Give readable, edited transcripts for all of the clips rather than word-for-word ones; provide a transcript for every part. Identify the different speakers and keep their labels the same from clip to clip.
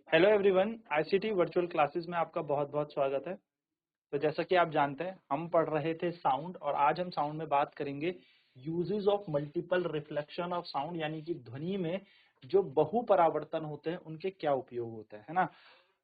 Speaker 1: Hello everyone, ICT virtual classes में आपका बहुत बहुत स्वागत है। तो जैसा कि आप जानते हैं, हम पढ़ रहे थे साउंड और आज हम साउंड में बात करेंगे uses of multiple reflection of sound, यानी कि ध्वनि में जो बहु परावर्तन होते हैं उनके क्या उपयोग होते हैं, है ना।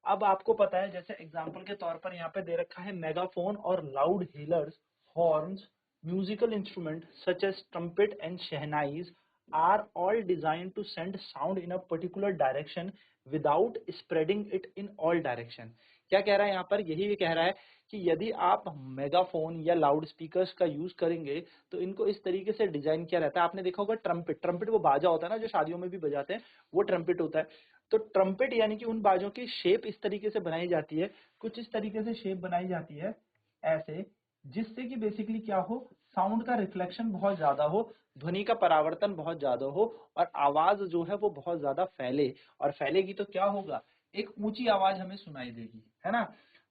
Speaker 1: अब आपको पता है, जैसे एग्जांपल के तौर पर यहाँ पे दे रखा है मेगाफोन और loud hailers, horns, musical instrument such as trumpet and shehnais are all designed to send sound in a particular direction without spreading it in all direction। क्या कह रहा है यहाँ पर? यही भी कह रहा है कि यदि आप मेगाफोन या लाउड स्पीकर्स का यूज करेंगे तो इनको इस तरीके से डिजाइन किया रहता है। आपने देखा होगा ट्रम्पेट, ट्रम्पेट वो बाजा होता है ना जो शादियों में भी बजाते हैं, वो ट्रम्पेट होता है। तो ट्रम्पेट यानी कि उन बाजों की शेप इस तरीके से बनाई जाती है, कुछ इस तरीके से शेप बनाई जाती है ऐसे, जिससे कि बेसिकली क्या हो, साउंड का रिफ्लेक्शन बहुत ज्यादा हो, ध्वनि का परावर्तन बहुत ज्यादा हो और आवाज जो है वो बहुत ज्यादा फैले। और फैलेगी तो क्या होगा, एक ऊंची आवाज हमें सुनाई देगी, है ना।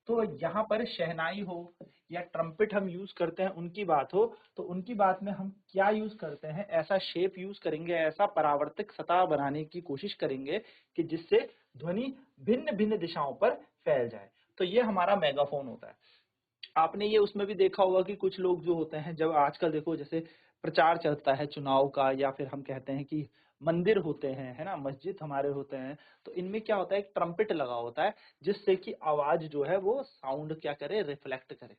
Speaker 1: तो यहाँ पर शहनाई हो या ट्रम्पेट हम यूज करते हैं उनकी बात हो, तो उनकी बात में हम क्या यूज करते हैं, ऐसा शेप यूज करेंगे, ऐसा परावर्तक सतह बनाने की कोशिश करेंगे कि जिससे ध्वनि भिन्न भिन्न दिशाओं पर फैल जाए। तो ये हमारा मेगाफोन होता है। आपने ये उसमें भी देखा होगा कि कुछ लोग जो होते हैं, जब आजकल देखो जैसे प्रचार चलता है चुनाव का, या फिर हम कहते हैं कि मंदिर होते हैं, है ना, मस्जिद हमारे होते हैं, तो इनमें क्या होता है, एक ट्रम्पेट लगा होता है जिससे कि आवाज जो है वो साउंड क्या करे, रिफ्लेक्ट करे।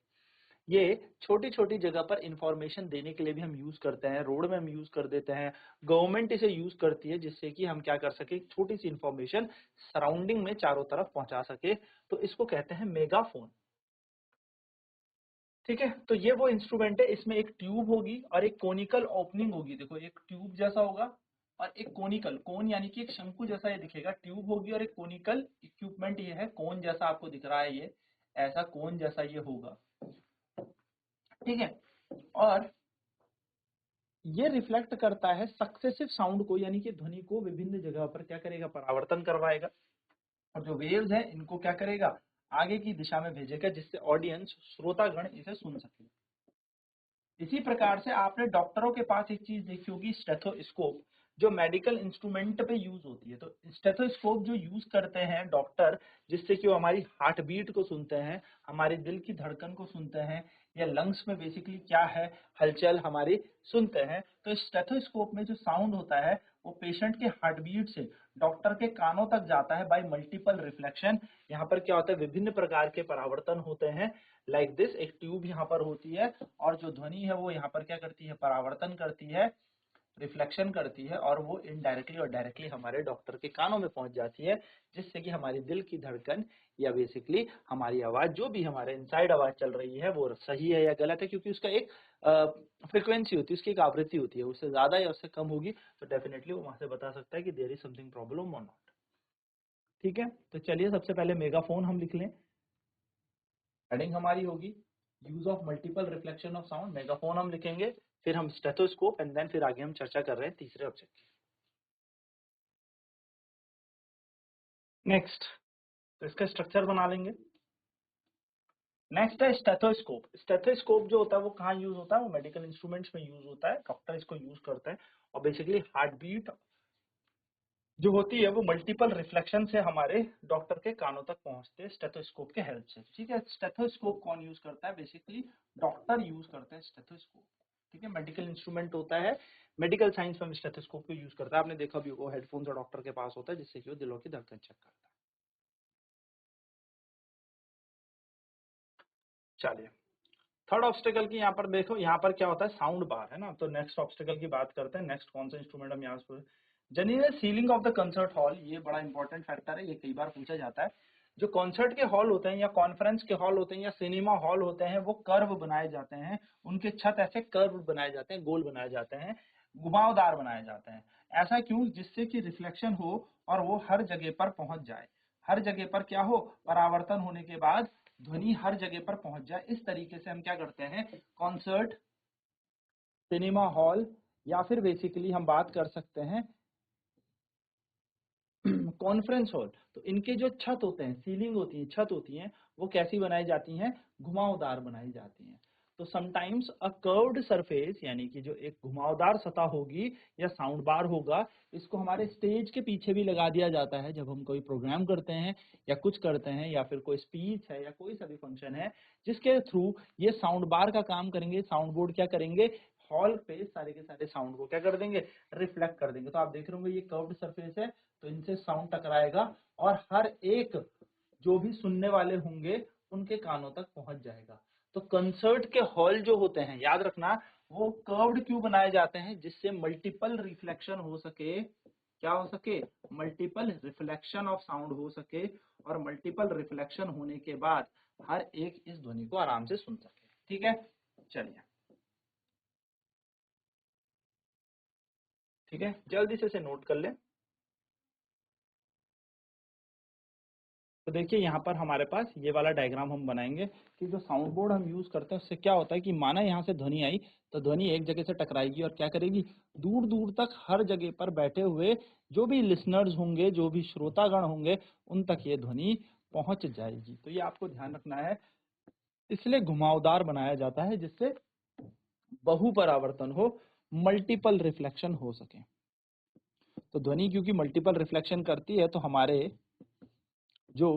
Speaker 1: ये छोटी छोटी जगह पर इंफॉर्मेशन देने के लिए भी हम यूज करते हैं, रोड में हम यूज कर देते हैं, गवर्नमेंट इसे यूज करती है जिससे कि हम क्या कर सके, छोटी सी इंफॉर्मेशन सराउंडिंग में चारों तरफ पहुंचा सके। तो इसको कहते हैं मेगाफोन। ठीक है, तो ये वो इंस्ट्रूमेंट है, इसमें एक ट्यूब होगी और एक कोनिकल ओपनिंग होगी। देखो एक ट्यूब जैसा होगा और एक कोनिकल, कोन यानी कि एक शंकु जैसा ये दिखेगा, ट्यूब होगी और एक कोनिकल इक्विपमेंट ये है, कोन जैसा आपको दिख रहा है, ये ऐसा कोन जैसा ये होगा। ठीक है, और ये रिफ्लेक्ट करता है सक्सेसिव साउंड को, यानी कि ध्वनि को विभिन्न जगह पर क्या करेगा, परावर्तन करवाएगा। और जो वेव्स है इनको क्या करेगा, आगे की दिशा में भेजेगा, जिससे ऑडियंस, श्रोतागण इसे सुन सके। इसी प्रकार से आपने डॉक्टरों के पास एक चीज देखी होगी, स्टेथोस्कोप, जो मेडिकल इंस्ट्रूमेंट पे यूज होती है। तो स्टेथोस्कोप जो यूज करते हैं डॉक्टर, जिससे कि वो हमारी हार्ट बीट को सुनते हैं, हमारे दिल की धड़कन को सुनते हैं, या लंग्स में बेसिकली क्या है हलचल हमारी सुनते हैं। तो स्टेथोस्कोप में जो साउंड होता है वो पेशेंट के हार्ट बीट से डॉक्टर के कानों तक जाता है बाय मल्टीपल रिफ्लेक्शन। यहाँ पर क्या होता है, विभिन्न प्रकार के परावर्तन होते हैं। लाइक दिस, एक ट्यूब यहाँ पर होती है और जो ध्वनि है वो यहाँ पर क्या करती है, परावर्तन करती है, रिफ्लेक्शन करती है, और वो इनडायरेक्टली और डायरेक्टली हमारे डॉक्टर के कानों में पहुंच जाती है, जिससे कि हमारी दिल की धड़कन या बेसिकली हमारी आवाज, जो भी हमारे इनसाइड आवाज चल रही है, वो सही है या गलत है, क्योंकि उसका एक फ्रिक्वेंसी होती है, उसकी एक आवृत्ति होती है, उससे ज्यादा या उससे कम होगी तो डेफिनेटली वो वहां से बता सकता है कि देयर इज समथिंग प्रॉब्लम और नॉट। ठीक है, तो चलिए सबसे पहले मेगाफोन हम लिख लें। हेडिंग हमारी होगी use of multiple reflection of sound, megaphone हम लिखेंगे, फिर हम स्टेथोस्कोप, एंड देन फिर आगे हम चर्चा कर रहे हैं तीसरे ऑब्जेक्ट की। नेक्स्ट, तो इसका स्ट्रक्चर बना लेंगे। नेक्स्ट है स्टेथोस्कोप। स्टेथोस्कोप जो होता है वो कहाँ यूज होता है, वो मेडिकल इंस्ट्रूमेंट्स में यूज होता है, डॉक्टर इसको यूज करते हैं। और बेसिकली हार्ट बीट जो होती है वो मल्टीपल रिफ्लेक्शन से हमारे डॉक्टर के कानों तक पहुंचते हैं स्टेथोस्कोप के हेल्प से। ठीक है, स्टेथोस्कोप कौन यूज करता है, बेसिकली डॉक्टर यूज करते हैं स्टेथोस्कोप। ठीक है, मेडिकल इंस्ट्रूमेंट होता है, मेडिकल साइंस में स्टेथोस्कोप को यूज करता है। आपने देखा भी वो हेडफोन जो डॉक्टर के पास होता है, जिससे कि वो दिलों की धड़कन चेक करता है। चलिए, थर्ड ऑब्स्टेकल की यहाँ पर देखो, यहाँ पर क्या होता है, साउंड बार, है ना। तो नेक्स्ट ऑब्स्टेकल की बात करते हैं। नेक्स्ट कौन सा इंस्ट्रूमेंट हम यहाँ पर, general ceiling of the concert hall, ये बड़ा इंपॉर्टेंट फैक्टर है, ये कई बार पूछा जाता है। जो कॉन्सर्ट के हॉल होते हैं या कॉन्फ्रेंस के हॉल होते हैं या सिनेमा हॉल होते हैं, वो कर्व बनाए जाते हैं, उनके छत ऐसे कर्व बनाए जाते हैं, गोल बनाए जाते हैं, घुमावदार बनाए जाते हैं। ऐसा क्यों, जिससे कि रिफ्लेक्शन हो और वो हर जगह पर पहुंच जाए, हर जगह पर क्या हो, परावर्तन होने के बाद ध्वनि हर जगह पर पहुंच जाए। इस तरीके से हम क्या करते हैं, कॉन्सर्ट, सिनेमा हॉल, या फिर बेसिकली हम बात कर सकते हैं कॉन्फ्रेंस हॉल, तो इनके जो छत होते हैं, सीलिंग होती है, छत होती हैं, वो कैसी बनाई जाती हैं, घुमावदार बनाई जाती हैं। तो समटाइम्स अ कर्व्ड सरफेस यानी कि जो एक घुमावदार सतह होगी या साउंड बार होगा, इसको हमारे स्टेज के पीछे भी लगा दिया जाता है जब हम कोई प्रोग्राम करते हैं या कुछ करते हैं या फिर कोई स्पीच है या कोई सा भी फंक्शन है जिसके थ्रू ये साउंड बार का काम करेंगे। साउंड बोर्ड क्या करेंगे, हॉल पे सारे के सारे साउंड को क्या कर देंगे, रिफ्लेक्ट कर देंगे। तो आप देख रहे होंगे ये कर्व्ड सरफेस है तो इनसे साउंड टकराएगा और हर एक जो भी सुनने वाले होंगे उनके कानों तक पहुंच जाएगा। तो कंसर्ट के हॉल जो होते हैं, याद रखना, वो कर्व्ड क्यों बनाए जाते हैं, जिससे मल्टीपल रिफ्लेक्शन हो सके। क्या हो सके, मल्टीपल रिफ्लेक्शन ऑफ साउंड हो सके, और मल्टीपल रिफ्लेक्शन होने के बाद हर एक इस ध्वनि को आराम से सुन सके। ठीक है, चलिए, ठीक है, जल्दी से इसे नोट कर लें। तो देखिए यहाँ पर हमारे पास ये वाला डायग्राम हम बनाएंगे कि जो साउंड बोर्ड हम यूज करते हैं उससे क्या होता है कि माना यहाँ से ध्वनि आई तो ध्वनि एक जगह से टकराएगी और क्या करेगी, दूर दूर तक हर जगह पर बैठे हुए जो भी लिसनर्स होंगे, जो भी श्रोतागण होंगे, उन तक ये ध्वनि पहुंच जाएगी। तो ये आपको ध्यान रखना है, इसलिए घुमावदार बनाया जाता है जिससे बहु परावर्तन हो, मल्टीपल रिफ्लेक्शन हो सके। तो ध्वनि क्योंकि मल्टीपल रिफ्लेक्शन करती है तो हमारे जो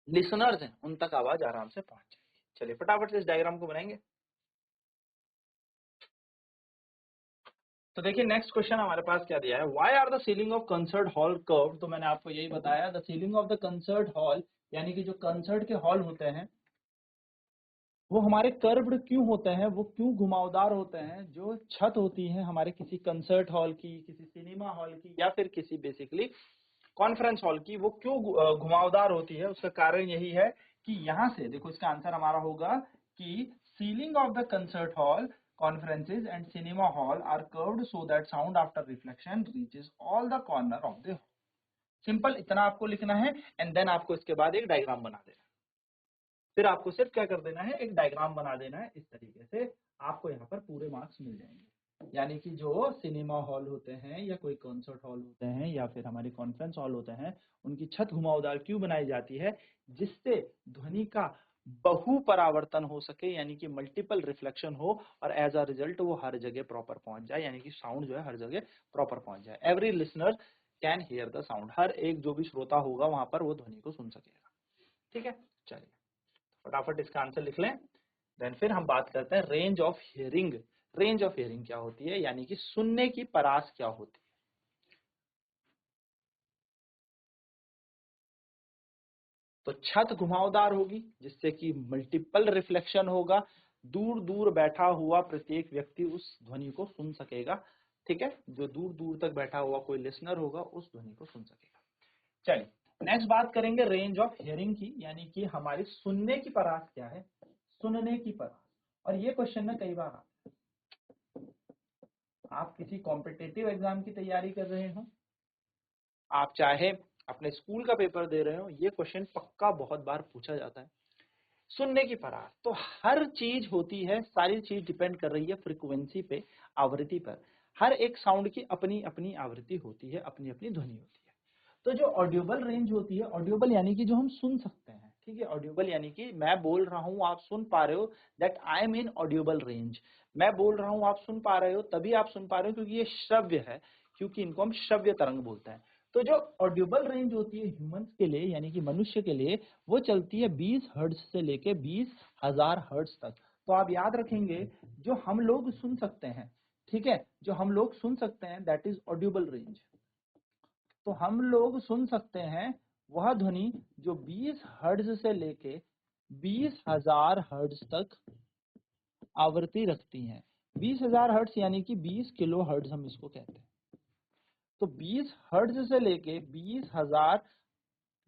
Speaker 1: लिसनर्स हैं उन तक आवाज आराम से पहुंच जाएगी। चलिए फटाफट से इस डायग्राम को बनाएंगे। तो देखिए नेक्स्ट क्वेश्चन हमारे पास क्या दिया है, why are the ceiling of concert hall curved. तो मैंने आपको यही बताया, the ceiling of the concert hall यानी कि जो कंसर्ट के हॉल होते हैं वो हमारे कर्व्ड क्यों होते हैं, वो क्यों घुमावदार होते हैं। जो छत होती है हमारे किसी कंसर्ट हॉल की, किसी सिनेमा हॉल की या फिर किसी बेसिकली कॉन्फ्रेंस हॉल की, वो क्यों घुमावदार होती है, उसका कारण यही है कि यहाँ से देखो, इसका आंसर हमारा होगा कि ceiling of the concert hall, conferences and cinema hall are curved so that sound after reflection reaches all the corner of the hall. Simple इतना आपको लिखना है एंड देन आपको इसके बाद एक डायग्राम बना देना है। फिर आपको सिर्फ क्या कर देना है, एक डायग्राम बना देना है। इस तरीके से आपको यहाँ पर पूरे मार्क्स मिल जाएंगे। यानी कि जो सिनेमा हॉल होते हैं या कोई कॉन्सर्ट हॉल होते हैं या फिर हमारे कॉन्फ्रेंस हॉल होते हैं, उनकी छत घुमावदार क्यों बनाई जाती है, जिससे ध्वनि का बहु परावर्तन हो सके, यानी कि मल्टीपल रिफ्लेक्शन हो और एज अ रिजल्ट वो हर जगह प्रॉपर पहुंच जाए, यानी कि साउंड जो है हर जगह प्रॉपर पहुंच जाए। Every listener can hear the sound, हर एक जो भी श्रोता होगा वहां पर वो ध्वनि को सुन सकेगा। ठीक है, चलिए फटाफट इसका आंसर लिख लें। देन फिर हम बात करते हैं range of hearing. Range of hearing क्या होती है, यानी कि सुनने की परास क्या होती है। तो छत घुमावदार होगी जिससे कि मल्टीपल रिफ्लेक्शन होगा, दूर दूर बैठा हुआ प्रत्येक व्यक्ति उस ध्वनि को सुन सकेगा। ठीक है, जो दूर दूर तक बैठा हुआ कोई लिसनर होगा उस ध्वनि को सुन सकेगा। चलिए नेक्स्ट बात करेंगे रेंज ऑफ हियरिंग की, यानी कि हमारी सुनने की परास क्या है, सुनने की परास। और ये क्वेश्चन ना कई बार आता है, आप किसी कॉम्पिटिटिव एग्जाम की तैयारी कर रहे हो, आप चाहे अपने स्कूल का पेपर दे रहे हो, ये क्वेश्चन पक्का बहुत बार पूछा जाता है। सुनने की परास, तो हर चीज होती है, सारी चीज डिपेंड कर रही है फ्रीक्वेंसी पे, आवृत्ति पर। हर एक साउंड की अपनी अपनी आवृत्ति होती है, अपनी अपनी ध्वनि होती है। तो जो ऑडियोबल रेंज होती है, ऑडियोबल यानी कि जो हम सुन सकते हैं, ठीक है, ऑडियोबल यानी कि मैं बोल रहा हूं आप सुन पा रहे हो, that I am in audible range. मैं बोल रहा हूं आप सुन पा रहे हो, तभी आप सुन पा रहे हो क्योंकि ये श्रव्य है, क्योंकि इनको हम श्रव्य तरंग बोलते हैं। तो जो ऑडियोबल रेंज होती है ह्यूमंस के लिए, यानी कि मनुष्य के लिए, वो चलती है 20 हर्ट्ज से लेके 20,000 हर्ट्ज तक। तो आप याद रखेंगे जो हम लोग सुन सकते हैं, ठीक है, जो हम लोग सुन सकते हैं दैट इज ऑडियोबल रेंज। तो हम लोग सुन सकते हैं वह ध्वनि जो 20 हर्ट्ज से लेके 20,000 हर्ट्ज तक आवृत्ति रखती हैं। 20,000 हर्ट्ज यानी कि 20 किलो हर्ट्ज हम इसको कहते हैं। तो 20 हर्ट्ज से लेके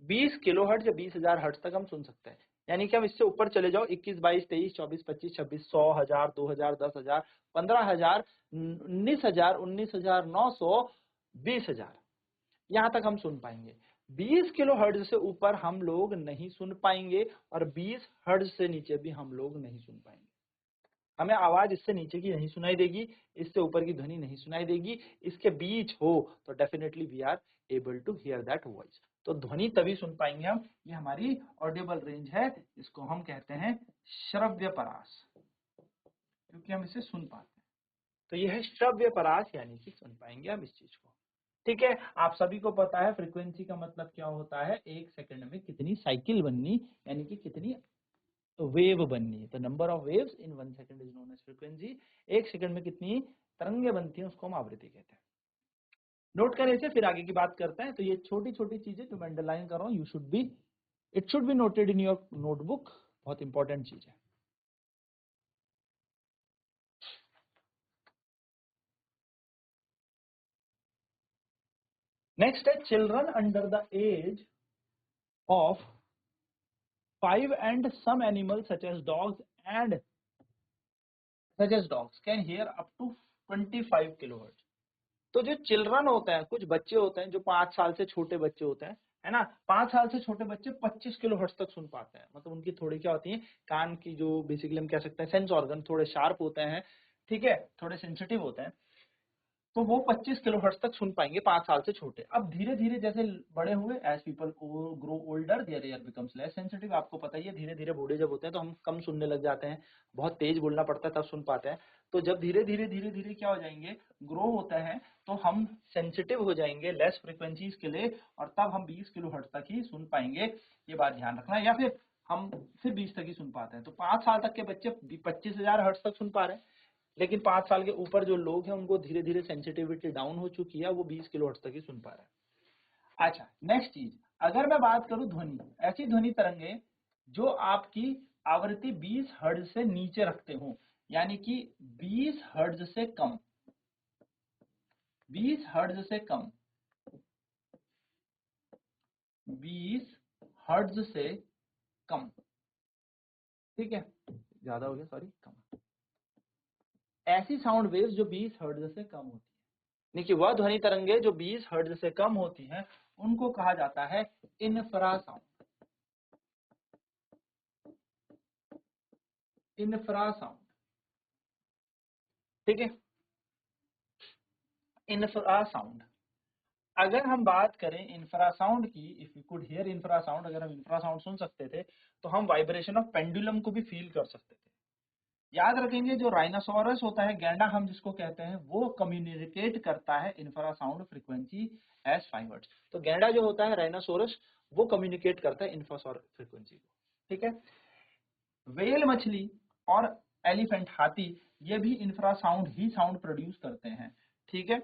Speaker 1: 20 किलो हर्ट्ज या 20,000 हर्ट्ज तक हम सुन सकते हैं। यानी कि हम इससे ऊपर चले जाओ, 21, 22, 23, 24, 25, 26, 100, 1000, 2000, 10,000, 15,000, 19,000, 19,900, 20,000, यहाँ तक हम सुन पाएंगे। 20 किलो हर्ट्ज से ऊपर हम लोग नहीं सुन पाएंगे और 20 हर्ट्ज से नीचे भी हम लोग नहीं सुन पाएंगे। हमें आवाज इससे नीचे की नहीं सुनाई देगी, इससे ऊपर की ध्वनि नहीं सुनाई देगी, इसके बीच हो तो definitely we are able to hear that voice. तो ध्वनि तभी सुन पाएंगे हम, ये हमारी ऑडिबल रेंज है, इसको हम कहते हैं श्रव्य परास, क्योंकि हम इसे सुन पाते हैं। तो ये है श्रव्य परास, यानी कि सुन पाएंगे हम इस चीज को। ठीक है, आप सभी को पता है फ्रीक्वेंसी का मतलब क्या होता है, एक सेकंड में कितनी साइकिल बननी, यानी कि कितनी वेव बननी। तो number of waves in 1 second is known as frequency. एक सेकंड में कितनी तरंगे बनती हैं उसको हम आवृत्ति कहते हैं। नोट करें इसे, फिर आगे की बात करते हैं। तो ये छोटी छोटी चीजें जो मैं अंडरलाइन कर रहा हूँ, it should be noted in your notebook, बहुत इंपॉर्टेंट चीज है। नेक्स्ट है children under the age of 5 and some animals such as dogs can hear up to 25 kilohertz. तो जो चिल्ड्रन होते हैं, कुछ बच्चे होते हैं जो 5 साल से छोटे बच्चे होते हैं, है ना, 5 साल से छोटे बच्चे 25 किलोहर्ट्ज तक सुन पाते हैं। मतलब उनकी थोड़ी क्या होती है, कान की जो बेसिकली हम कह सकते हैं सेंस ऑर्गन थोड़े शार्प होते हैं, ठीक है, थोड़े सेंसिटिव होते हैं, तो वो 25 किलोहर्ट्ज तक सुन पाएंगे 5 साल से छोटे। अब धीरे धीरे जैसे बड़े हुए, as people grow older their ear becomes less sensitive. आपको पता ही है, धीरे धीरे बूढ़े जब होते हैं तो हम कम सुनने लग जाते हैं, बहुत तेज बोलना पड़ता है तब सुन पाते हैं। तो जब धीरे धीरे क्या हो जाएंगे, ग्रो होता है, तो हम सेंसिटिव हो जाएंगे लेस फ्रिक्वेंसीज के लिए, और तब हम 20 किलोहर्ट्ज तक ही सुन पाएंगे। ये बात ध्यान रखना। या फिर हम 20 तक ही सुन पाते हैं। तो 5 साल तक के बच्चे 25,000 हर्ट्ज तक सुन पा रहे हैं, लेकिन 5 साल के ऊपर जो लोग हैं उनको धीरे धीरे सेंसिटिविटी डाउन हो चुकी है, वो 20 किलोहर्ट्ज तक ही सुन पा रहे हैं। अच्छा, नेक्स्ट चीज, अगर मैं बात करूं ध्वनि, ऐसी ध्वनि तरंगे जो आपकी आवृत्ति 20 हर्ट्ज से नीचे रखते हो, यानी कि 20 हर्ट्ज से कम, 20 हर्ट्ज से कम, 20 हर्ट्ज से कम, ठीक है, ज्यादा हो गया, सॉरी, कम, ऐसी साउंड वेव्स जो 20 हर्ट्ज से कम होती है, देखिए वह ध्वनि तरंगे जो 20 हर्ट्ज से कम होती हैं, उनको कहा जाता है इंफ्रासाउंड। इंफ्रासाउंड, ठीक है, इंफ्रासाउंड। अगर हम बात करें इंफ्रासाउंड की, if you could hear infrasound, अगर हम इंफ्रासाउंड सुन सकते थे तो हम वाइब्रेशन ऑफ पेंडुलम को भी फील कर सकते थे। याद रखेंगे, जो राइनोसोरस होता है, गैंडा हम जिसको कहते हैं, वो कम्युनिकेट करता है इंफ्रासाउंड फ्रीक्वेंसी एज 5 हर्ट्ज। तो गैंडा जो होता है, राइनोसोरस, वो कम्युनिकेट करता है इंफ्रासाउंड फ्रीक्वेंसी को, ठीक है। व्हेल मछली और एलिफेंट, हाथी, ये भी इंफ्रासाउंड ही साउंड प्रोड्यूस करते हैं, ठीक है।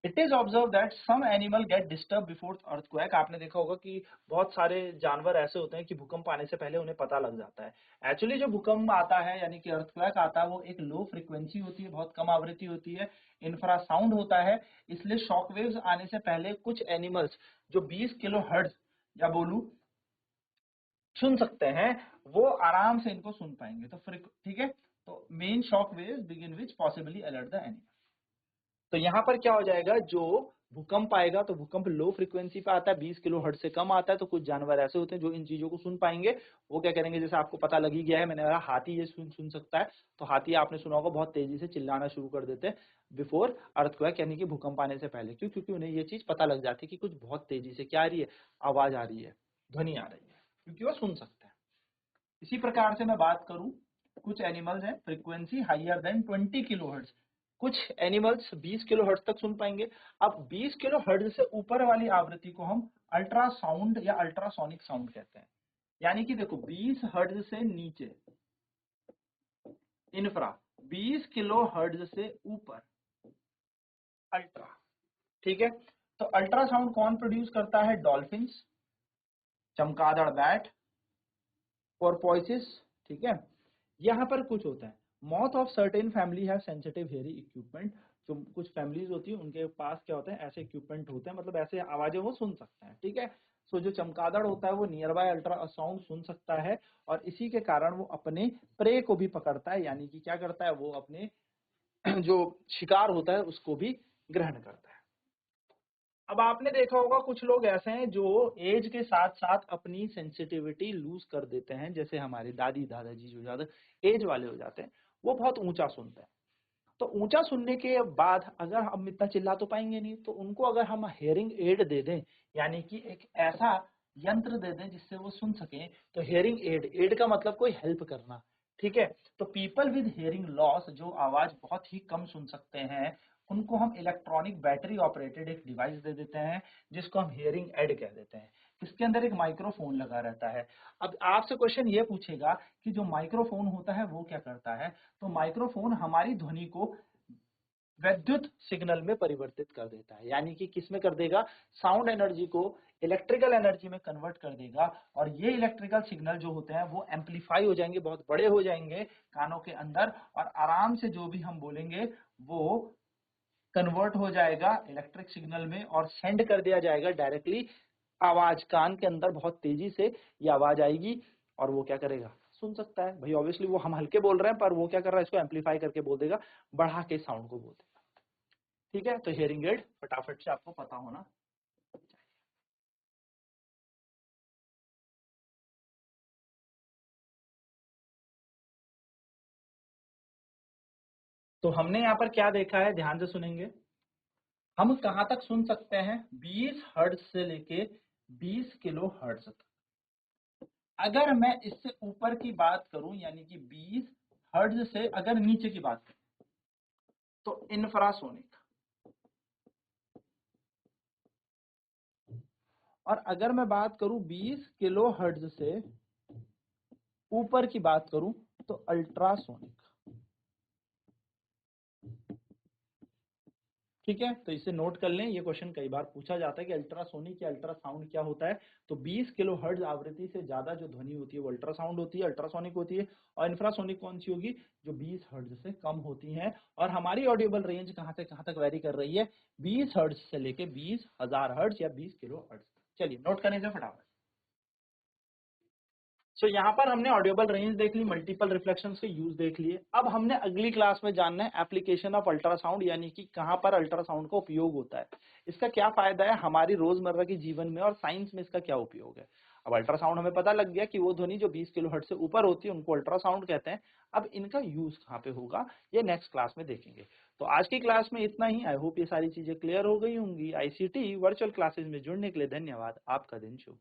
Speaker 1: It is observe that some animal get disturb before earthquake. आपने देखा होगा कि बहुत सारे जानवर ऐसे होते हैं कि भूकंप आने से पहले उन्हें पता लग जाता है। एक्चुअली जो भूकंप आता है, यानी कि अर्थक्वेक आता है, वो एक लो फ्रीक्वेंसी होती है, बहुत कम आवृत्ति होती है, इंफ्रासाउंड होता है। इसलिए शॉक वेव्स आने से पहले कुछ एनिमल्स जो 20 किलो हर्ट्ज या बोलू सुन सकते हैं, वो आराम से इनको सुन पाएंगे। तो ठीक है, तो main shock waves begin which possibly alert the animal. तो यहाँ पर क्या हो जाएगा, जो भूकंप आएगा तो भूकंप लो फ्रीक्वेंसी पे आता है, 20 किलो हर्ट्ज से कम आता है। तो कुछ जानवर ऐसे होते हैं जो इन चीजों को सुन पाएंगे। वो क्या करेंगे, जैसे आपको पता लग ही गया है, मैंने कहा हाथी ये सुन सकता है, तो हाथी आपने सुना होगा बहुत तेजी से चिल्लाना शुरू कर देते हैं बिफोर अर्थक्वेक, यानी कि भूकंप आने से पहले। क्यों? क्योंकि उन्हें ये चीज पता लग जाती है कि कुछ बहुत तेजी से क्या आ रही है, आवाज आ रही है, ध्वनि आ रही है, क्योंकि वो सुन सकते हैं। इसी प्रकार से मैं बात करूं, कुछ एनिमल्स हैं फ्रीक्वेंसी हाइयर देन 20 किलोहर्ट्ज, कुछ एनिमल्स 20 किलो हर्ट्ज तक सुन पाएंगे। अब 20 किलो हर्ट्ज से ऊपर वाली आवृत्ति को हम अल्ट्रासाउंड या अल्ट्रासोनिक साउंड कहते हैं। यानी कि देखो, 20 हर्ट्ज से नीचे इंफ्रा, 20 किलो हर्ट्ज से ऊपर अल्ट्रा, ठीक है। तो अल्ट्रासाउंड कौन प्रोड्यूस करता है? डॉल्फिन्स, चमगादड़ बैट, पोर्पोइसिस, ठीक है। यहाँ पर कुछ होता है, moth of certain family have sensitive hairy equipment. जो कुछ फैमिलीज होती है उनके पास क्या होता है, ऐसे इक्विपमेंट होते हैं, मतलब ऐसे आवाजें वो सुन सकते हैं, ठीक है। सो जो चमगादड़ होता है वो नियर बाय अल्ट्रासाउंड सुन सकता है, और इसी के कारण वो अपने प्रे को भी पकड़ता है, यानी कि क्या करता है, वो अपने जो शिकार होता है उसको भी ग्रहण करता है। अब आपने देखा होगा कुछ लोग ऐसे हैं जो एज के साथ साथ अपनी सेंसिटिविटी लूज कर देते हैं, जैसे हमारे दादी दादाजी जो ज्यादा एज वाले हो जाते हैं, वो बहुत ऊंचा सुनते हैं। तो ऊंचा सुनने के बाद अगर हम इतना चिल्ला तो पाएंगे नहीं, तो उनको अगर हम हेयरिंग एड दे दें, यानी कि एक ऐसा यंत्र दे दें जिससे वो सुन सकें, तो हेयरिंग एड, एड का मतलब कोई हेल्प करना, ठीक है। तो पीपल विद हेयरिंग लॉस, जो आवाज बहुत ही कम सुन सकते हैं, उनको हम इलेक्ट्रॉनिक बैटरी ऑपरेटेड एक डिवाइस दे देते हैं जिसको हम हेयरिंग एड कह देते हैं। इसके अंदर एक माइक्रोफोन लगा रहता है। अब आपसे क्वेश्चन ये पूछेगा कि जो माइक्रोफोन होता है वो क्या करता है, तो माइक्रोफोन हमारी ध्वनि को विद्युत सिग्नल में परिवर्तित कर देता है, यानी कि किस में कर देगा, साउंड एनर्जी को इलेक्ट्रिकल एनर्जी में कन्वर्ट कर देगा, और ये इलेक्ट्रिकल सिग्नल जो होते हैं वो एम्पलीफाई हो जाएंगे, बहुत बड़े हो जाएंगे कानों के अंदर, और आराम से जो भी हम बोलेंगे वो कन्वर्ट हो जाएगा इलेक्ट्रिक सिग्नल में और सेंड कर दिया जाएगा डायरेक्टली आवाज, कान के अंदर बहुत तेजी से ये आवाज आएगी, और वो क्या करेगा, सुन सकता है भाई। ऑब्वियसली वो हम हल्के बोल रहे हैं, पर वो क्या कर रहा है, इसको एम्पलीफाई करके बोल देगा, बढ़ा के साउंड को बोल देगा, ठीक है। तो हियरिंग एड फटाफट से आपको पता होना। तो हमने यहाँ पर क्या देखा है, ध्यान से सुनेंगे। हम कहां तक सुन सकते हैं, 20 हर्ट्ज से लेके 20 किलो हर्ट्ज तक। अगर मैं इससे ऊपर की बात करूं, यानी कि 20 हर्ट्ज से अगर नीचे की बात करूं, तो इंफ्रासोनिक। और अगर मैं बात करूं 20 किलो हर्ट्ज से ऊपर की बात करूं, तो अल्ट्रासोनिक, ठीक है। तो इसे नोट कर लें, ये क्वेश्चन कई बार पूछा जाता है कि अल्ट्रासोनिक या अल्ट्रासाउंड क्या होता है। तो 20 किलो हर्ट्ज आवृत्ति से ज्यादा जो ध्वनि होती है वो अल्ट्रासाउंड होती है, अल्ट्रासोनिक होती है। और इंफ्रासोनिक कौन सी होगी, जो 20 हर्ट्ज से कम होती है। और हमारी ऑडियोबल रेंज कहां से कहां तक वेरी कर रही है, 20 हर्ट्ज से लेके 20,000 हर्ट्ज या 20 किलो हर्ट्ज। चलिए नोट करने से फटाफट। सो यहाँ पर हमने ऑडियोबल रेंज देख ली, मल्टीपल रिफ्लेक्शन के यूज देख लिए। अब हमने अगली क्लास में जानना है एप्लीकेशन ऑफ अल्ट्रासाउंड, यानी कि कहाँ पर अल्ट्रासाउंड का उपयोग होता है, इसका क्या फायदा है हमारी रोजमर्रा के जीवन में, और साइंस में इसका क्या उपयोग है। अब अल्ट्रासाउंड हमें पता लग गया कि वो ध्वनि जो 20 किलो हर्ट्ज से ऊपर होती है उनको अल्ट्रासाउंड कहते हैं। अब इनका यूज कहाँ पे होगा, ये नेक्स्ट क्लास में देखेंगे। तो आज की क्लास में इतना ही। आई होप ये सारी चीजें क्लियर हो गई होंगी। आईसीटी वर्चुअल क्लासेस में जुड़ने के लिए धन्यवाद। आपका दिन शुभ।